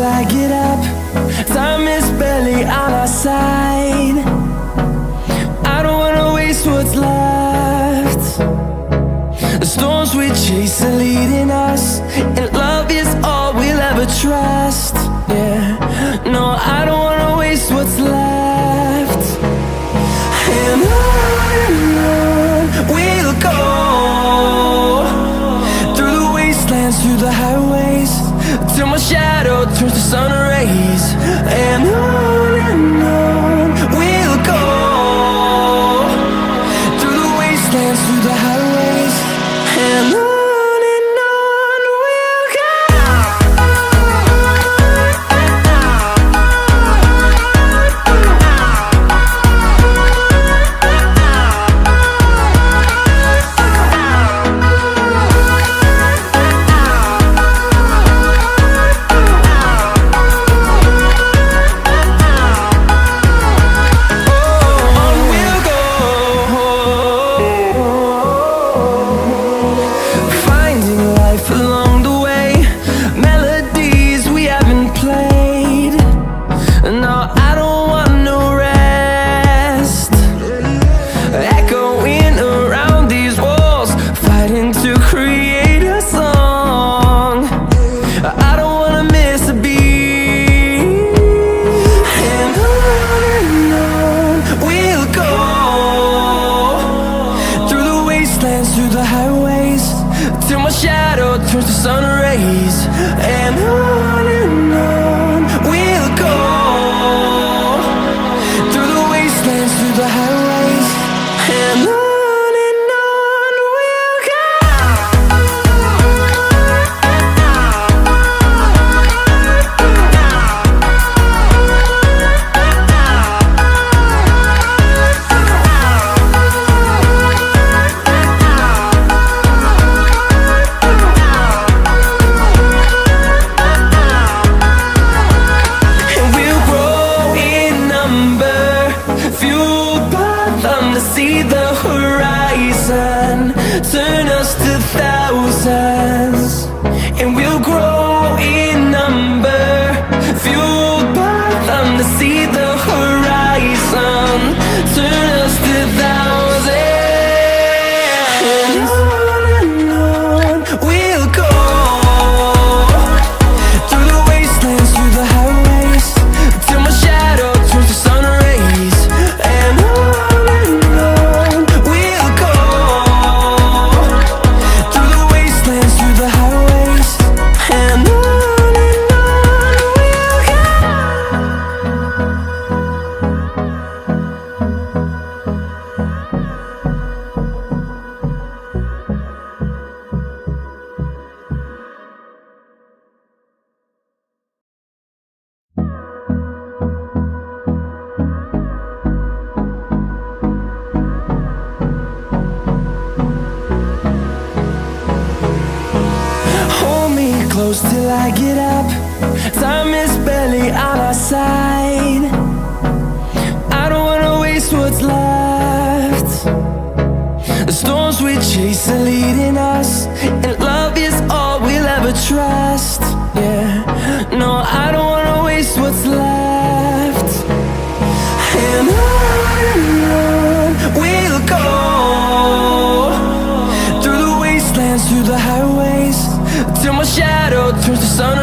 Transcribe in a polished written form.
I get up. Time is barely on our side. I don't wanna waste what's left. The storms we chase are leading us, and love is all we'll ever trust. Yeah, no, I don't wanna waste what's left. And on we'll go, through the wastelands, through the highways, till my shadow turns to sun rays. And on we'll go, through the wastelands, through the highways, and on we'll go. Through the highways, till my shadow turns to sun rays. And on we'll go, through the wastelands, through the highways, and on we'll go. See the horizon turn us to thousands, and we'll grow in number, fueled by them. To see the horizon turn us to thousands, and on we'll go, through the wastelands, through the highways, till my shadow turns to sun rays. And close till I get up. Time is barely on our side. I don't wanna waste what's left. The storms we chase are leading us, and love is all we'll ever trust. Yeah, no, I don't wanna waste what's left. And on we'll go, through the wastelands, through the highways, till my shadow turns to sun